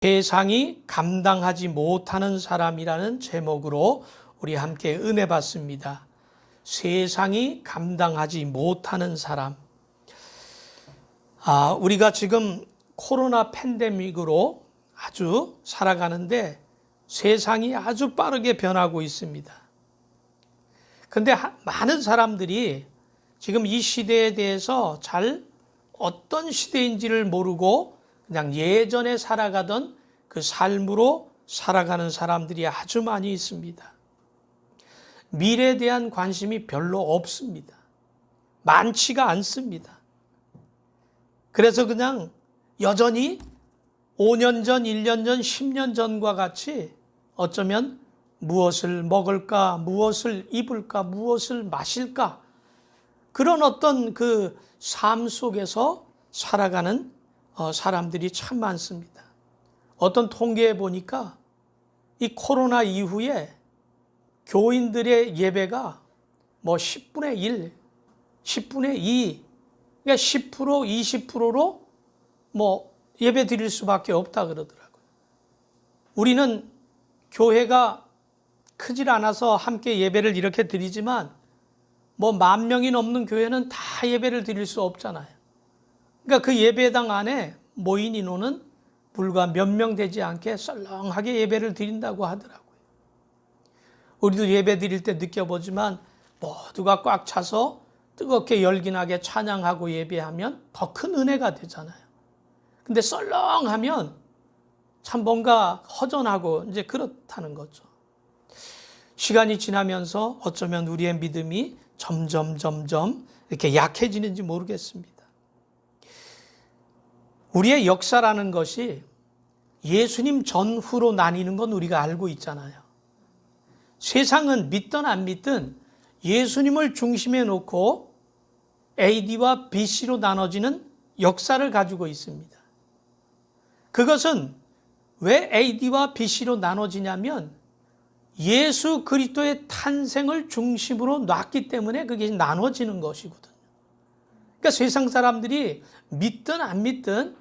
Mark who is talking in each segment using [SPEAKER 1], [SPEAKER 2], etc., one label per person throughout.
[SPEAKER 1] 세상이 감당하지 못하는 사람이라는 제목으로 우리 함께 은혜 받습니다. 세상이 감당하지 못하는 사람. 우리가 지금 코로나 팬데믹으로 아주 살아가는데 세상이 아주 빠르게 변하고 있습니다. 그런데 많은 사람들이 지금 이 시대에 대해서 잘 어떤 시대인지를 모르고 그냥 예전에 살아가던 그 삶으로 살아가는 사람들이 아주 많이 있습니다. 미래에 대한 관심이 별로 없습니다. 많지가 않습니다. 그래서 그냥 여전히 5년 전, 1년 전, 10년 전과 같이 어쩌면 무엇을 먹을까, 무엇을 입을까, 무엇을 마실까, 그런 어떤 그 삶 속에서 살아가는 사람들이 참 많습니다. 어떤 통계에 보니까 이 코로나 이후에 교인들의 예배가 뭐 10분의 1, 10분의 2, 그러니까 10%, 20%로 뭐 예배 드릴 수밖에 없다 그러더라고요. 우리는 교회가 크질 않아서 함께 예배를 이렇게 드리지만 뭐 10,000명이 넘는 교회는 다 예배를 드릴 수 없잖아요. 그러니까 그 예배당 안에 모인 인원은 불과 몇 명 되지 않게 썰렁하게 예배를 드린다고 하더라고요. 우리도 예배 드릴 때 느껴보지만 모두가 꽉 차서 뜨겁게 열기나게 찬양하고 예배하면 더 큰 은혜가 되잖아요. 근데 썰렁하면 참 뭔가 허전하고 이제 그렇다는 거죠. 시간이 지나면서 어쩌면 우리의 믿음이 점점 이렇게 약해지는지 모르겠습니다. 우리의 역사라는 것이 예수님 전후로 나뉘는 건 우리가 알고 있잖아요. 세상은 믿든 안 믿든 예수님을 중심에 놓고 AD와 BC로 나눠지는 역사를 가지고 있습니다. 그것은 왜 AD와 BC로 나눠지냐면 예수 그리스도의 탄생을 중심으로 놨기 때문에 그게 나눠지는 것이거든요. 그러니까 세상 사람들이 믿든 안 믿든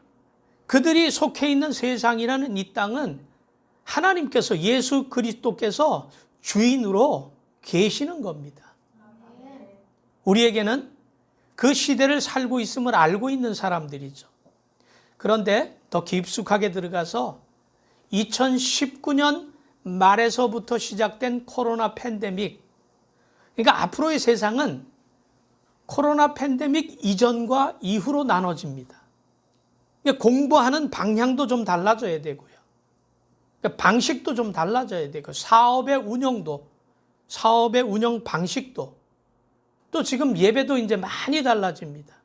[SPEAKER 1] 그들이 속해 있는 세상이라는 이 땅은 하나님께서 예수 그리스도께서 주인으로 계시는 겁니다. 우리에게는 그 시대를 살고 있음을 알고 있는 사람들이죠. 그런데 더 깊숙하게 들어가서 2019년 말에서부터 시작된 코로나 팬데믹, 그러니까 앞으로의 세상은 코로나 팬데믹 이전과 이후로 나눠집니다. 공부하는 방향도 좀 달라져야 되고요. 방식도 좀 달라져야 되고, 사업의 운영 방식도, 또 지금 예배도 이제 많이 달라집니다.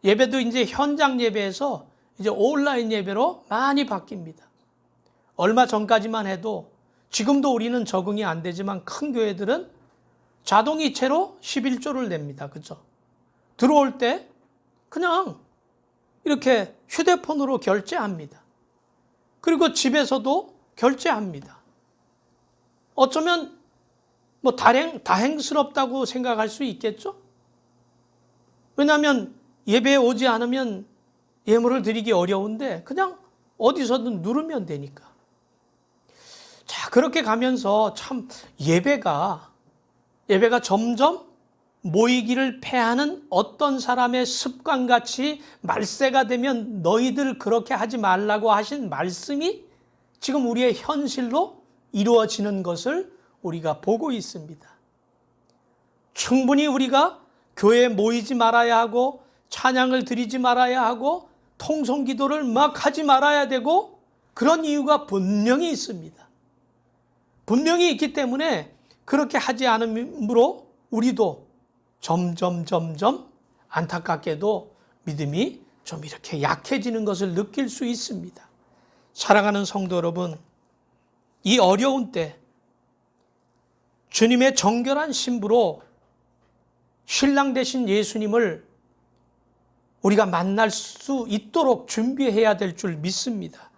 [SPEAKER 1] 예배도 이제 현장 예배에서 이제 온라인 예배로 많이 바뀝니다. 얼마 전까지만 해도 지금도 우리는 적응이 안 되지만 큰 교회들은 자동이체로 11조를 냅니다. 그죠? 들어올 때 그냥 이렇게 휴대폰으로 결제합니다. 그리고 집에서도 결제합니다. 어쩌면 뭐 다행스럽다고 생각할 수 있겠죠? 왜냐하면 예배에 오지 않으면 예물을 드리기 어려운데 그냥 어디서든 누르면 되니까. 자, 그렇게 가면서 참 예배가 점점 모이기를 패하는 어떤 사람의 습관같이 말세가 되면 너희들 그렇게 하지 말라고 하신 말씀이 지금 우리의 현실로 이루어지는 것을 우리가 보고 있습니다. 충분히 우리가 교회에 모이지 말아야 하고 찬양을 드리지 말아야 하고 통성기도를 막 하지 말아야 되고 그런 이유가 분명히 있습니다. 분명히 있기 때문에 그렇게 하지 않으므로 우리도 점점 안타깝게도 믿음이 좀 이렇게 약해지는 것을 느낄 수 있습니다. 사랑하는 성도 여러분, 이 어려운 때 주님의 정결한 신부로 신랑 되신 예수님을 우리가 만날 수 있도록 준비해야 될 줄 믿습니다.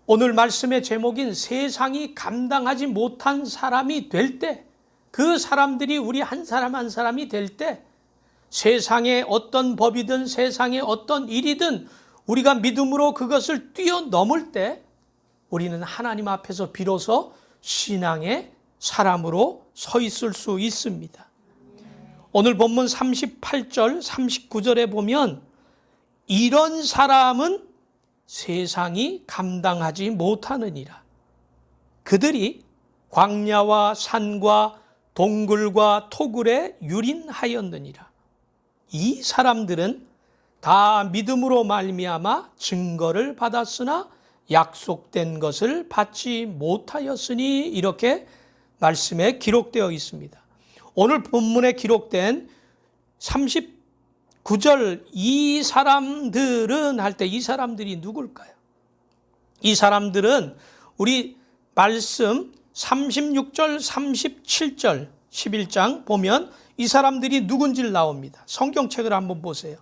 [SPEAKER 1] 오늘 말씀의 제목인 세상이 감당하지 못한 사람이 될 때, 그 사람들이 우리 한 사람 한 사람이 될 때 세상의 어떤 법이든 세상의 어떤 일이든 우리가 믿음으로 그것을 뛰어넘을 때 우리는 하나님 앞에서 비로소 신앙의 사람으로 서 있을 수 있습니다. 오늘 본문 38절, 39절에 보면 이런 사람은 세상이 감당하지 못하느니라. 그들이 광야와 산과 동굴과 토굴에 유린하였느니라. 이 사람들은 다 믿음으로 말미암아 증거를 받았으나 약속된 것을 받지 못하였으니, 이렇게 말씀에 기록되어 있습니다. 오늘 본문에 기록된 39절 이 사람들은 할 때 이 사람들이 누굴까요? 이 사람들은 우리 말씀 36절, 37절, 11장 보면 이 사람들이 누군지를 나옵니다. 성경책을 한번 보세요.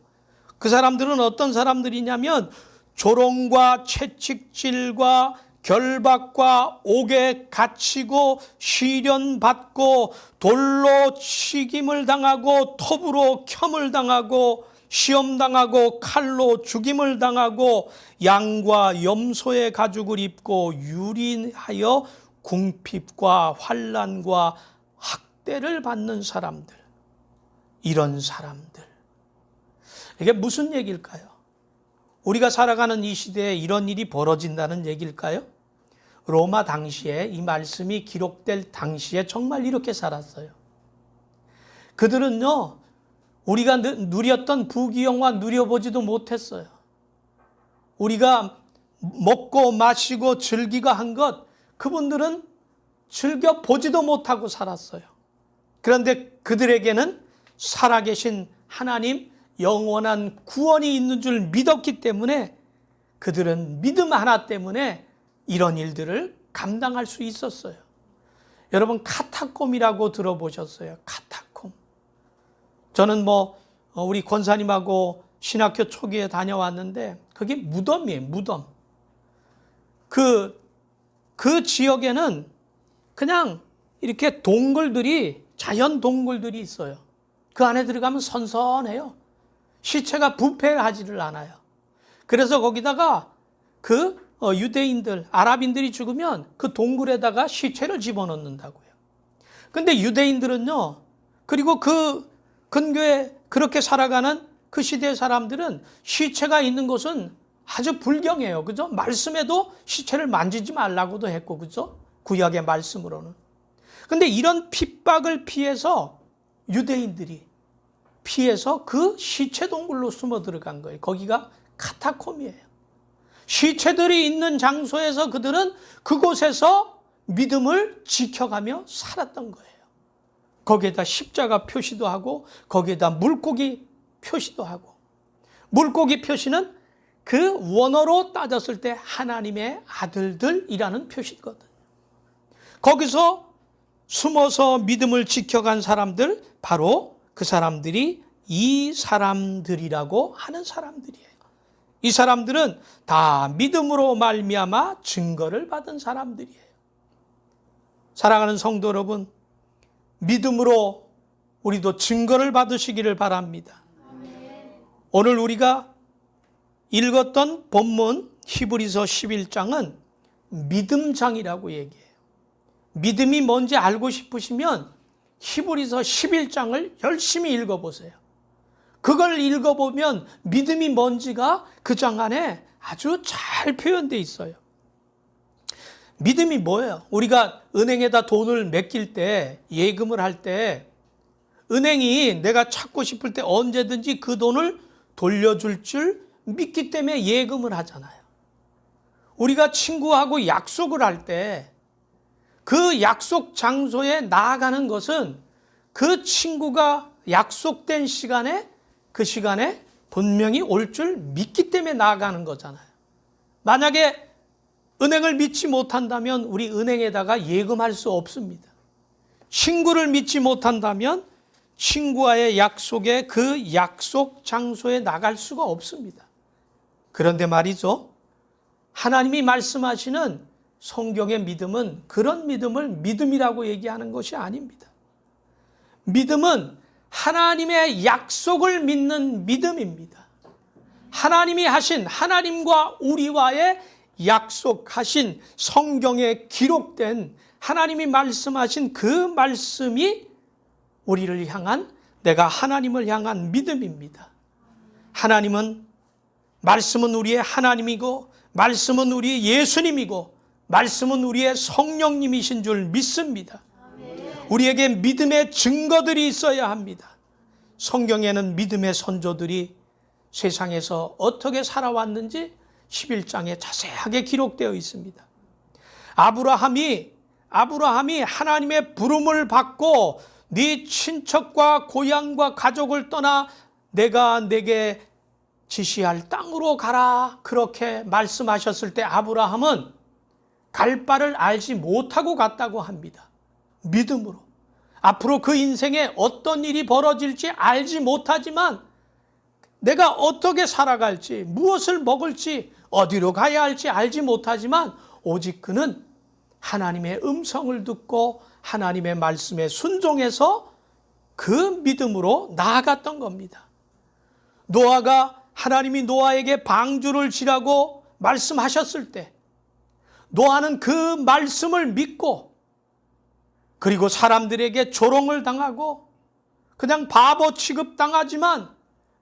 [SPEAKER 1] 그 사람들은 어떤 사람들이냐면 조롱과 채찍질과 결박과 옥에 갇히고 시련받고 돌로 치김을 당하고 톱으로 켬을 당하고 시험당하고 칼로 죽임을 당하고 양과 염소의 가죽을 입고 유린하여 궁핍과 환난과 학대를 받는 사람들, 이런 사람들. 이게 무슨 얘기일까요? 우리가 살아가는 이 시대에 이런 일이 벌어진다는 얘기일까요? 로마 당시에, 이 말씀이 기록될 당시에 정말 이렇게 살았어요. 그들은요, 우리가 누렸던 부귀영화 누려보지도 못했어요. 우리가 먹고 마시고 즐기고 한 것, 그분들은 즐겨보지도 못하고 살았어요. 그런데 그들에게는 살아계신 하나님, 영원한 구원이 있는 줄 믿었기 때문에 그들은 믿음 하나 때문에 이런 일들을 감당할 수 있었어요. 여러분, 카타콤이라고 들어보셨어요? 카타콤. 저는 우리 권사님하고 신학교 초기에 다녀왔는데 그게 무덤이에요, 무덤. 그 지역에는 그냥 이렇게 동굴들이, 자연 동굴들이 있어요. 그 안에 들어가면 선선해요. 시체가 부패하지를 않아요. 그래서 거기다가 유대인들, 아랍인들이 죽으면 그 동굴에다가 시체를 집어넣는다고요. 근데 유대인들은요, 그리고 그 근교에 그렇게 살아가는 그 시대의 사람들은 시체가 있는 곳은 아주 불경해요. 그죠? 말씀에도 시체를 만지지 말라고도 했고, 그죠? 구약의 말씀으로는. 근데 이런 핍박을 피해서 유대인들이 피해서 그 시체 동굴로 숨어 들어간 거예요. 거기가 카타콤이에요. 시체들이 있는 장소에서 그들은 그곳에서 믿음을 지켜가며 살았던 거예요. 거기에다 십자가 표시도 하고 거기에다 물고기 표시도 하고, 물고기 표시는 그 원어로 따졌을 때 하나님의 아들들이라는 표시거든요. 거기서 숨어서 믿음을 지켜간 사람들, 바로 그 사람들이 이 사람들이라고 하는 사람들이에요. 이 사람들은 다 믿음으로 말미암아 증거를 받은 사람들이에요. 사랑하는 성도 여러분, 믿음으로 우리도 증거를 받으시기를 바랍니다. 오늘 우리가 읽었던 본문 히브리서 11장은 믿음장이라고 얘기해요. 믿음이 뭔지 알고 싶으시면 히브리서 11장을 열심히 읽어보세요. 그걸 읽어보면 믿음이 뭔지가 그 장 안에 아주 잘 표현되어 있어요. 믿음이 뭐예요? 우리가 은행에다 돈을 맡길 때, 예금을 할 때 은행이 내가 찾고 싶을 때 언제든지 그 돈을 돌려줄 줄 믿기 때문에 예금을 하잖아요. 우리가 친구하고 약속을 할 때 그 약속 장소에 나아가는 것은 그 친구가 약속된 시간에, 그 시간에 분명히 올 줄 믿기 때문에 나아가는 거잖아요. 만약에 은행을 믿지 못한다면 우리 은행에다가 예금할 수 없습니다. 친구를 믿지 못한다면 친구와의 약속에 그 약속 장소에 나갈 수가 없습니다. 그런데 말이죠, 하나님이 말씀하시는 성경의 믿음은 그런 믿음을 믿음이라고 얘기하는 것이 아닙니다. 믿음은 하나님의 약속을 믿는 믿음입니다. 하나님이 하신, 하나님과 우리와의 약속하신 성경에 기록된 하나님이 말씀하신 그 말씀이 우리를 향한, 내가 하나님을 향한 믿음입니다. 하나님은, 말씀은 우리의 하나님이고, 말씀은 우리의 예수님이고, 말씀은 우리의 성령님이신 줄 믿습니다. 우리에게 믿음의 증거들이 있어야 합니다. 성경에는 믿음의 선조들이 세상에서 어떻게 살아왔는지 11장에 자세하게 기록되어 있습니다. 아브라함이 하나님의 부름을 받고 네 친척과 고향과 가족을 떠나 내가 내게 지시할 땅으로 가라, 그렇게 말씀하셨을 때 아브라함은 갈 바를 알지 못하고 갔다고 합니다. 믿음으로. 앞으로 그 인생에 어떤 일이 벌어질지 알지 못하지만, 내가 어떻게 살아갈지, 무엇을 먹을지, 어디로 가야 할지 알지 못하지만, 오직 그는 하나님의 음성을 듣고 하나님의 말씀에 순종해서 그 믿음으로 나아갔던 겁니다. 노아가, 하나님이 노아에게 방주를 지라고 말씀하셨을 때 노아는 그 말씀을 믿고, 그리고 사람들에게 조롱을 당하고 그냥 바보 취급당하지만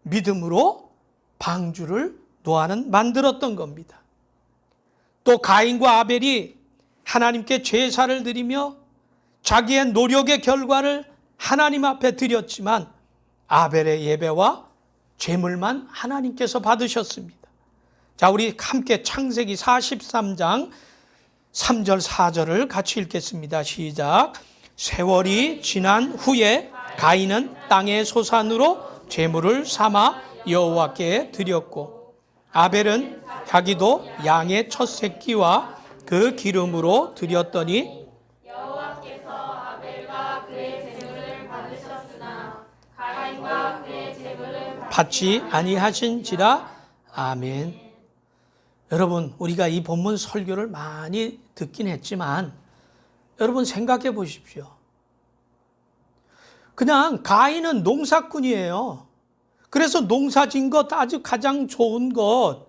[SPEAKER 1] 믿음으로 방주를 노아는 만들었던 겁니다. 또 가인과 아벨이 하나님께 제사를 드리며 자기의 노력의 결과를 하나님 앞에 드렸지만 아벨의 예배와 제물만 하나님께서 받으셨습니다. 자, 우리 함께 창세기 43장 3절 4절을 같이 읽겠습니다. 시작. 세월이 지난 후에 가인은 땅의 소산으로 제물을 삼아 여호와께 드렸고, 아벨은 자기도 양의 첫 새끼와 그 기름으로 드렸더니
[SPEAKER 2] 여호와께서 아벨과 그의 제물을 받으셨으나 가인과 그의 제물을
[SPEAKER 1] 받지 아니하신지라. 아멘. 여러분, 우리가 이 본문 설교를 많이 듣긴 했지만 여러분 생각해 보십시오. 그냥 가인은 농사꾼이에요. 그래서 농사진 것, 아주 가장 좋은 것,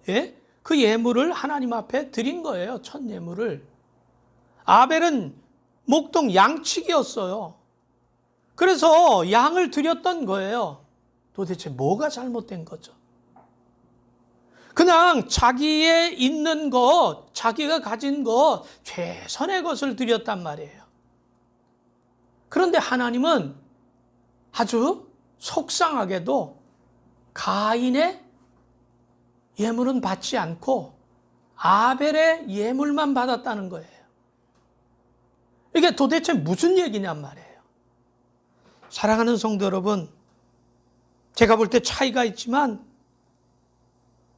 [SPEAKER 1] 그 예물을 하나님 앞에 드린 거예요. 첫 예물을. 아벨은 목동 양치기였어요. 그래서 양을 드렸던 거예요. 도대체 뭐가 잘못된 거죠? 그냥 자기의 있는 것, 자기가 가진 것, 최선의 것을 드렸단 말이에요. 그런데 하나님은 아주 속상하게도 가인의 예물은 받지 않고 아벨의 예물만 받았다는 거예요. 이게 도대체 무슨 얘기냔 말이에요. 사랑하는 성도 여러분, 제가 볼 때 차이가 있지만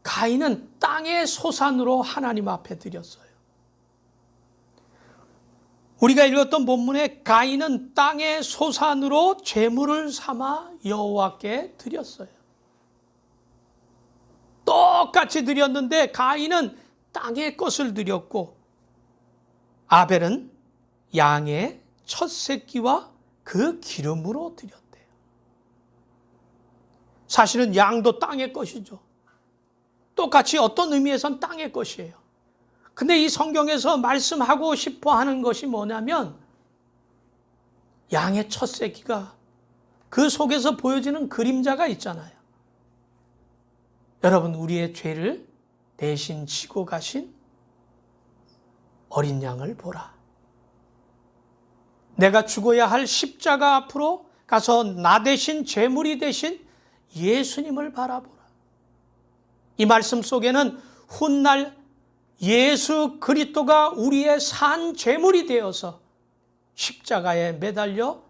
[SPEAKER 1] 가인은 땅의 소산으로 하나님 앞에 드렸어요. 우리가 읽었던 본문에 가인은 땅의 소산으로 제물을 삼아 여호와께 드렸어요. 똑같이 드렸는데 가인은 땅의 것을 드렸고 아벨은 양의 첫 새끼와 그 기름으로 드렸대요. 사실은 양도 땅의 것이죠. 똑같이 어떤 의미에선 땅의 것이에요. 근데 이 성경에서 말씀하고 싶어 하는 것이 뭐냐면 양의 첫 새끼가 그 속에서 보여지는 그림자가 있잖아요. 여러분, 우리의 죄를 대신 지고 가신 어린 양을 보라. 내가 죽어야 할 십자가 앞으로 가서 나 대신 제물이 되신 예수님을 바라보라. 이 말씀 속에는 훗날 예수 그리스도가 우리의 산 제물이 되어서 십자가에 매달려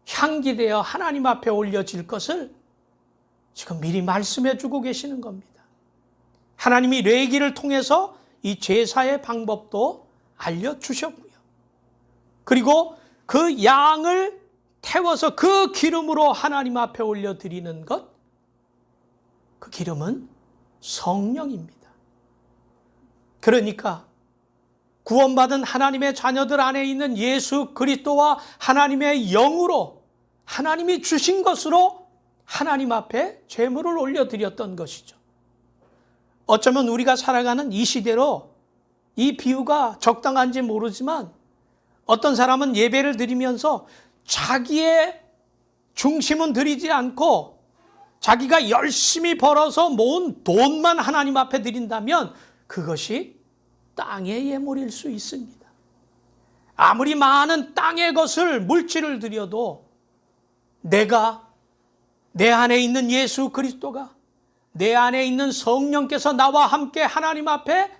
[SPEAKER 1] 향기되어 하나님 앞에 올려질 것을 지금 미리 말씀해 주고 계시는 겁니다. 하나님이 레위기를 통해서 이 제사의 방법도 알려주셨고요. 그리고 그 양을 태워서 그 기름으로 하나님 앞에 올려드리는 것, 그 기름은 성령입니다. 그러니까 구원받은 하나님의 자녀들 안에 있는 예수 그리스도와 하나님의 영으로 하나님이 주신 것으로 하나님 앞에 제물을 올려드렸던 것이죠. 어쩌면 우리가 살아가는 이 시대로 이 비유가 적당한지 모르지만 어떤 사람은 예배를 드리면서 자기의 중심은 드리지 않고 자기가 열심히 벌어서 모은 돈만 하나님 앞에 드린다면 그것이 땅의 예물일 수 있습니다. 아무리 많은 땅의 것을 물질을 드려도 내가 내 안에 있는 예수 그리스도가 내 안에 있는 성령께서 나와 함께 하나님 앞에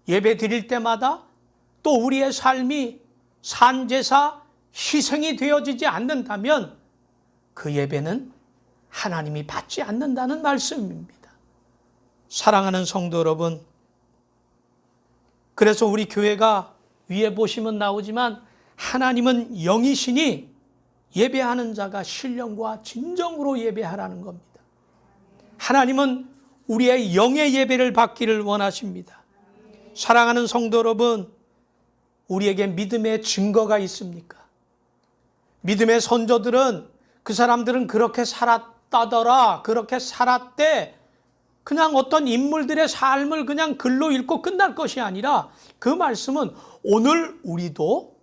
[SPEAKER 1] 예배 드릴 때마다 또 우리의 삶이 산제사 희생이 되어지지 않는다면 그 예배는 하나님이 받지 않는다는 말씀입니다. 사랑하는 성도 여러분, 그래서 우리 교회가 위에 보시면 나오지만 하나님은 영이시니 예배하는 자가 신령과 진정으로 예배하라는 겁니다. 하나님은 우리의 영의 예배를 받기를 원하십니다. 사랑하는 성도 여러분, 우리에게 믿음의 증거가 있습니까? 믿음의 선조들은 그 사람들은 그렇게 살았다더라, 그렇게 살았대, 그냥 어떤 인물들의 삶을 그냥 글로 읽고 끝날 것이 아니라 그 말씀은 오늘 우리도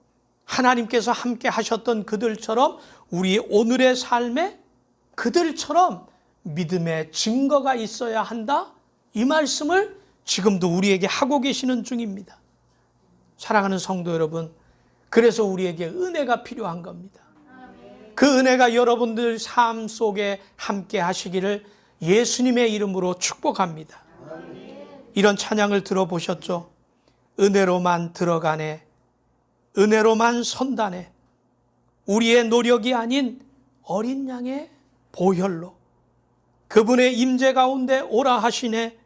[SPEAKER 1] 하나님께서 함께 하셨던 그들처럼 우리 오늘의 삶에 그들처럼 믿음의 증거가 있어야 한다. 이 말씀을 지금도 우리에게 하고 계시는 중입니다. 사랑하는 성도 여러분, 그래서 우리에게 은혜가 필요한 겁니다. 그 은혜가 여러분들 삶 속에 함께 하시기를 예수님의 이름으로 축복합니다. 이런 찬양을 들어보셨죠? 은혜로만 들어가네, 은혜로만 선다네, 우리의 노력이 아닌 어린 양의 보혈로 그분의 임재 가운데 오라 하시네.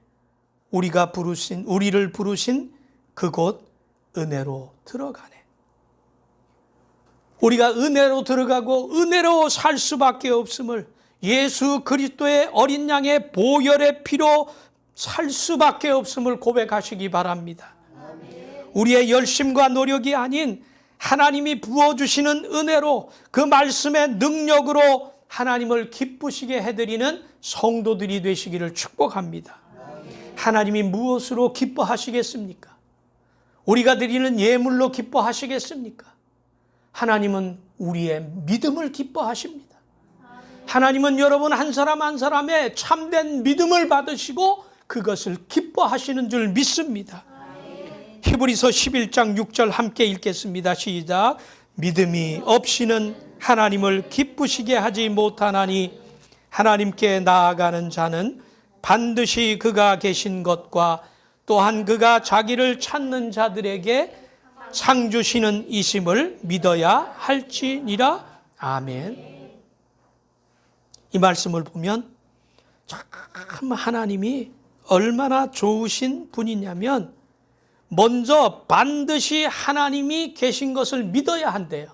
[SPEAKER 1] 우리를 부르신 그곳 은혜로 들어가네. 우리가 은혜로 들어가고 은혜로 살 수밖에 없음을, 예수 그리스도의 어린 양의 보혈의 피로 살 수밖에 없음을 고백하시기 바랍니다. 우리의 열심과 노력이 아닌 하나님이 부어주시는 은혜로 그 말씀의 능력으로 하나님을 기쁘시게 해드리는 성도들이 되시기를 축복합니다. 하나님이 무엇으로 기뻐하시겠습니까? 우리가 드리는 예물로 기뻐하시겠습니까? 하나님은 우리의 믿음을 기뻐하십니다. 하나님은 여러분 한 사람 한 사람의 참된 믿음을 받으시고 그것을 기뻐하시는 줄 믿습니다. 히브리서 11장 6절 함께 읽겠습니다. 시작. 믿음이 없이는 하나님을 기쁘시게 하지 못하나니 하나님께 나아가는 자는 반드시 그가 계신 것과 또한 그가 자기를 찾는 자들에게 상 주시는 이심을 믿어야 할지니라. 아멘. 이 말씀을 보면 참 하나님이 얼마나 좋으신 분이냐면 먼저 반드시 하나님이 계신 것을 믿어야 한대요.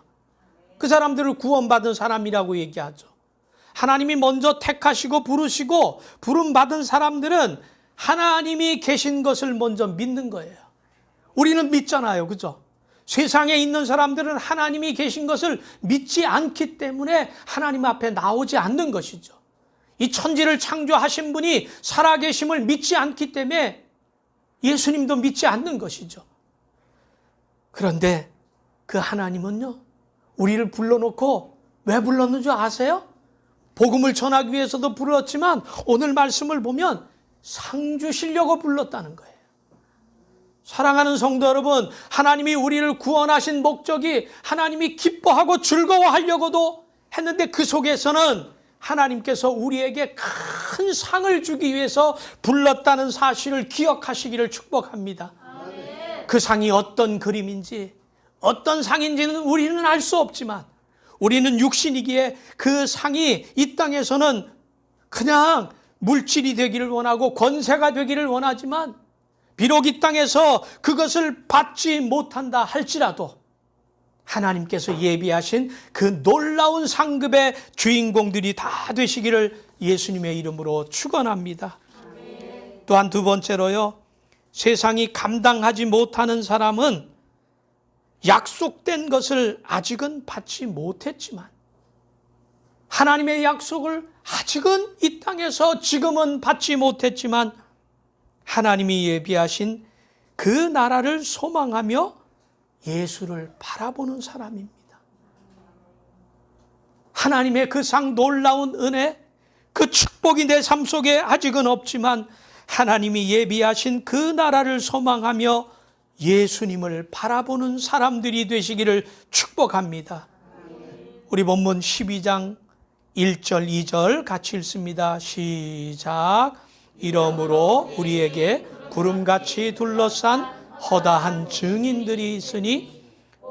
[SPEAKER 1] 그 사람들을 구원받은 사람이라고 얘기하죠. 하나님이 먼저 택하시고 부르시고 부름받은 사람들은 하나님이 계신 것을 먼저 믿는 거예요. 우리는 믿잖아요. 그죠? 세상에 있는 사람들은 하나님이 계신 것을 믿지 않기 때문에 하나님 앞에 나오지 않는 것이죠. 이 천지를 창조하신 분이 살아계심을 믿지 않기 때문에 예수님도 믿지 않는 것이죠. 그런데 그 하나님은요, 우리를 불러놓고 왜 불렀는 줄 아세요? 복음을 전하기 위해서도 불렀지만 오늘 말씀을 보면 상 주시려고 불렀다는 거예요. 사랑하는 성도 여러분, 하나님이 우리를 구원하신 목적이 하나님이 기뻐하고 즐거워하려고도 했는데 그 속에서는 하나님께서 우리에게 큰 상을 주기 위해서 불렀다는 사실을 기억하시기를 축복합니다. 그 상이 어떤 그림인지 어떤 상인지는 우리는 알 수 없지만 우리는 육신이기에 그 상이 이 땅에서는 그냥 물질이 되기를 원하고 권세가 되기를 원하지만 비록 이 땅에서 그것을 받지 못한다 할지라도 하나님께서 예비하신 그 놀라운 상급의 주인공들이 다 되시기를 예수님의 이름으로 축원합니다. 또한 두 번째로요, 세상이 감당하지 못하는 사람은 약속된 것을 아직은 받지 못했지만 하나님의 약속을 아직은 이 땅에서 지금은 받지 못했지만 하나님이 예비하신 그 나라를 소망하며 예수를 바라보는 사람입니다. 하나님의 그 상 놀라운 은혜, 그 축복이 내 삶 속에 아직은 없지만 하나님이 예비하신 그 나라를 소망하며 예수님을 바라보는 사람들이 되시기를 축복합니다. 우리 본문 12장 1절 2절 같이 읽습니다. 시작. 이러므로 우리에게 구름같이 둘러싼 허다한 증인들이 있으니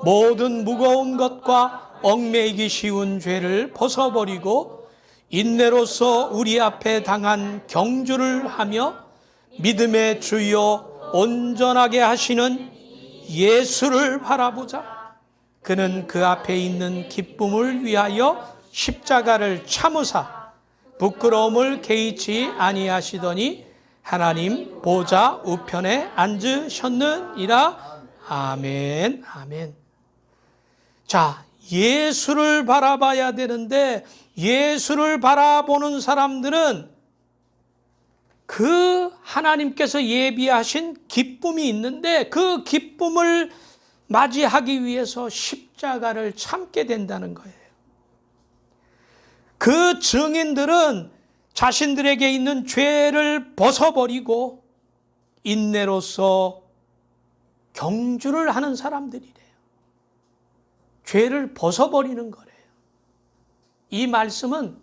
[SPEAKER 1] 모든 무거운 것과 얽매이기 쉬운 죄를 벗어버리고 인내로서 우리 앞에 당한 경주를 하며 믿음의 주요 온전하게 하시는 예수를 바라보자. 그는 그 앞에 있는 기쁨을 위하여 십자가를 참으사 부끄러움을 개의치 아니하시더니 하나님 보좌 우편에 앉으셨느니라. 아멘. 아멘. 자, 예수를 바라봐야 되는데 예수를 바라보는 사람들은 그 하나님께서 예비하신 기쁨이 있는데 그 기쁨을 맞이하기 위해서 십자가를 참게 된다는 거예요. 그 증인들은 자신들에게 있는 죄를 벗어버리고 인내로서 경주를 하는 사람들이래요. 죄를 벗어버리는 거래요. 이 말씀은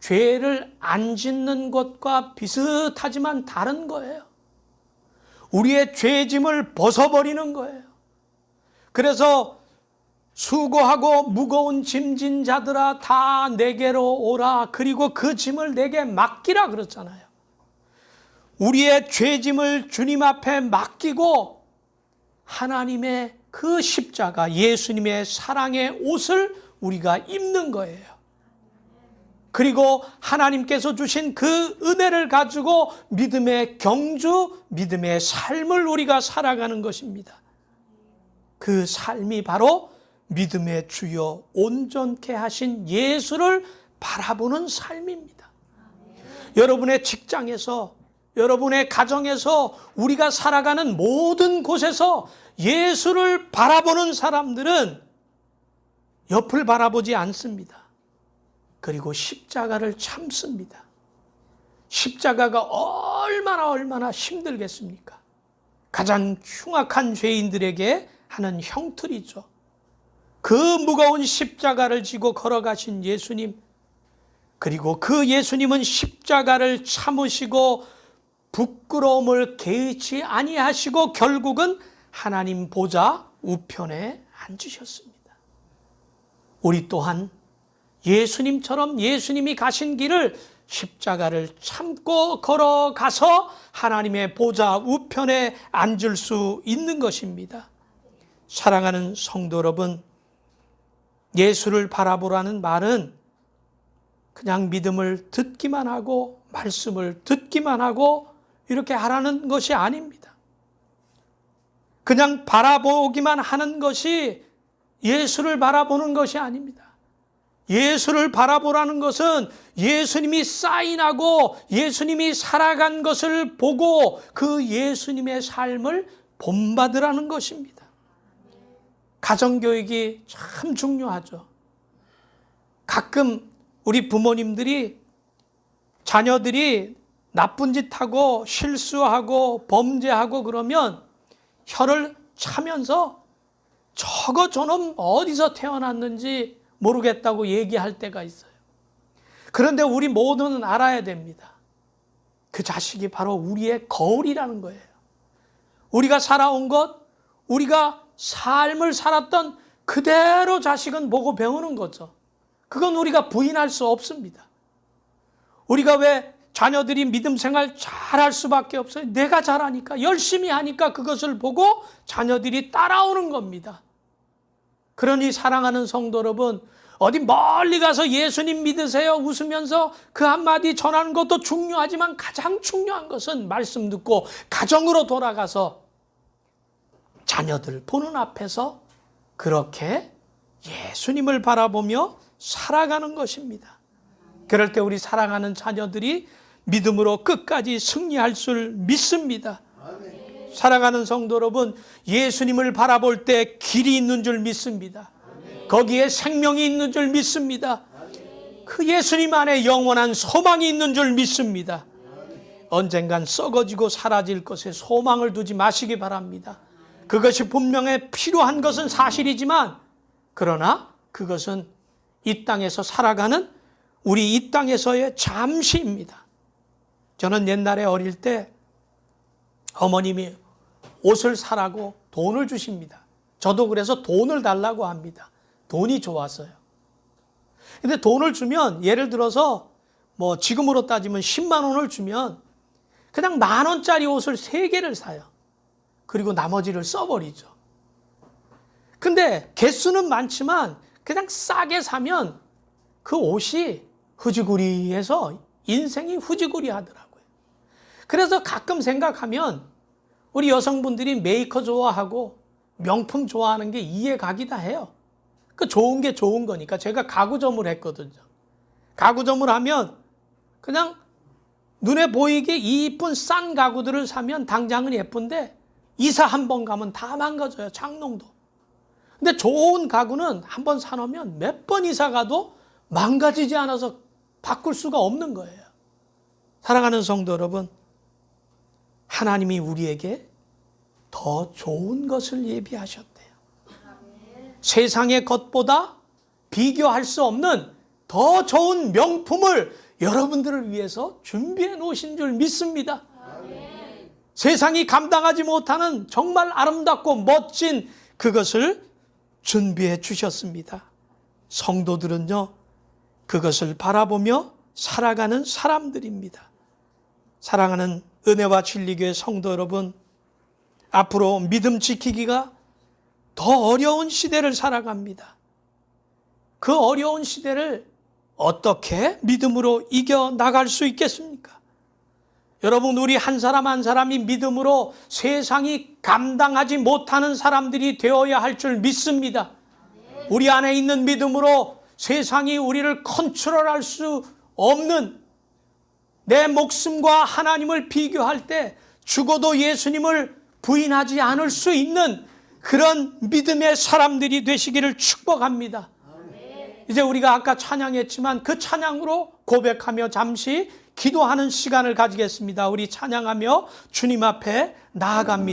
[SPEAKER 1] 죄를 안 짓는 것과 비슷하지만 다른 거예요. 우리의 죄짐을 벗어버리는 거예요. 그래서 수고하고 무거운 짐진 자들아 다 내게로 오라. 그리고 그 짐을 내게 맡기라 그랬잖아요. 우리의 죄짐을 주님 앞에 맡기고 하나님의 그 십자가, 예수님의 사랑의 옷을 우리가 입는 거예요. 그리고 하나님께서 주신 그 은혜를 가지고 믿음의 경주, 믿음의 삶을 우리가 살아가는 것입니다. 그 삶이 바로 믿음의 주요 온전케 하신 예수를 바라보는 삶입니다. 여러분의 직장에서, 여러분의 가정에서, 우리가 살아가는 모든 곳에서 예수를 바라보는 사람들은 옆을 바라보지 않습니다. 그리고 십자가를 참습니다. 십자가가 얼마나 힘들겠습니까? 가장 흉악한 죄인들에게 하는 형틀이죠. 그 무거운 십자가를 지고 걸어가신 예수님, 그리고 그 예수님은 십자가를 참으시고 부끄러움을 개의치 아니하시고 결국은 하나님 보좌 우편에 앉으셨습니다. 우리 또한 예수님처럼 예수님이 가신 길을 십자가를 참고 걸어가서 하나님의 보좌 우편에 앉을 수 있는 것입니다. 사랑하는 성도 여러분, 예수를 바라보라는 말은 그냥 믿음을 듣기만 하고 말씀을 듣기만 하고 이렇게 하라는 것이 아닙니다. 그냥 바라보기만 하는 것이 예수를 바라보는 것이 아닙니다. 예수를 바라보라는 것은 예수님이 사인하고 예수님이 살아간 것을 보고 그 예수님의 삶을 본받으라는 것입니다. 가정교육이 참 중요하죠. 가끔 우리 부모님들이 자녀들이 나쁜 짓 하고 실수하고 범죄하고 그러면 혀를 차면서 저놈 어디서 태어났는지 모르겠다고 얘기할 때가 있어요. 그런데 우리 모두는 알아야 됩니다. 그 자식이 바로 우리의 거울이라는 거예요. 우리가 살아온 것, 우리가 삶을 살았던 그대로 자식은 보고 배우는 거죠. 그건 우리가 부인할 수 없습니다. 우리가 왜 자녀들이 믿음 생활 잘할 수밖에 없어요? 내가 잘하니까, 열심히 하니까 그것을 보고 자녀들이 따라오는 겁니다. 그러니 사랑하는 성도 여러분, 어디 멀리 가서 예수님 믿으세요 웃으면서 그 한마디 전하는 것도 중요하지만 가장 중요한 것은 말씀 듣고 가정으로 돌아가서 자녀들 보는 앞에서 그렇게 예수님을 바라보며 살아가는 것입니다. 그럴 때 우리 사랑하는 자녀들이 믿음으로 끝까지 승리할 줄 믿습니다. 사랑하는 성도 여러분, 예수님을 바라볼 때 길이 있는 줄 믿습니다. 거기에 생명이 있는 줄 믿습니다. 그 예수님 안에 영원한 소망이 있는 줄 믿습니다. 언젠간 썩어지고 사라질 것에 소망을 두지 마시기 바랍니다. 그것이 분명히 필요한 것은 사실이지만, 그러나 그것은 이 땅에서 살아가는 우리 이 땅에서의 잠시입니다. 저는 옛날에 어릴 때 어머님이 옷을 사라고 돈을 주십니다. 저도 그래서 돈을 달라고 합니다. 돈이 좋아서요. 근데 돈을 주면, 예를 들어서 뭐 지금으로 따지면 10만 원을 주면 그냥 10,000원짜리 옷을 3개를 사요. 그리고 나머지를 써버리죠. 근데 개수는 많지만 그냥 싸게 사면 그 옷이 흐지구리해서 인생이 흐지구리 하더라고요. 그래서 가끔 생각하면 우리 여성분들이 메이커 좋아하고 명품 좋아하는 게 이해가기다 해요. 그 좋은 게 좋은 거니까. 제가 가구점을 했거든요. 가구점을 하면 그냥 눈에 보이게 이쁜 싼 가구들을 사면 당장은 예쁜데 이사 한 번 가면 다 망가져요. 장롱도. 근데 좋은 가구는 한 번 사놓으면 몇 번 이사 가도 망가지지 않아서 바꿀 수가 없는 거예요. 사랑하는 성도 여러분, 하나님이 우리에게 더 좋은 것을 예비하셨대요. 세상의 것보다 비교할 수 없는 더 좋은 명품을 여러분들을 위해서 준비해 놓으신 줄 믿습니다. 세상이 감당하지 못하는 정말 아름답고 멋진 그것을 준비해 주셨습니다. 성도들은요, 그것을 바라보며 살아가는 사람들입니다. 사랑하는 은혜와 진리교회 성도 여러분, 앞으로 믿음 지키기가 더 어려운 시대를 살아갑니다. 그 어려운 시대를 어떻게 믿음으로 이겨나갈 수 있겠습니까? 여러분, 우리 한 사람 한 사람이 믿음으로 세상이 감당하지 못하는 사람들이 되어야 할 줄 믿습니다. 우리 안에 있는 믿음으로 세상이 우리를 컨트롤할 수 없는, 내 목숨과 하나님을 비교할 때 죽어도 예수님을 부인하지 않을 수 있는 그런 믿음의 사람들이 되시기를 축복합니다. 이제 우리가 아까 찬양했지만 그 찬양으로 고백하며 잠시 기도하는 시간을 가지겠습니다. 우리 찬양하며 주님 앞에 나아갑니다.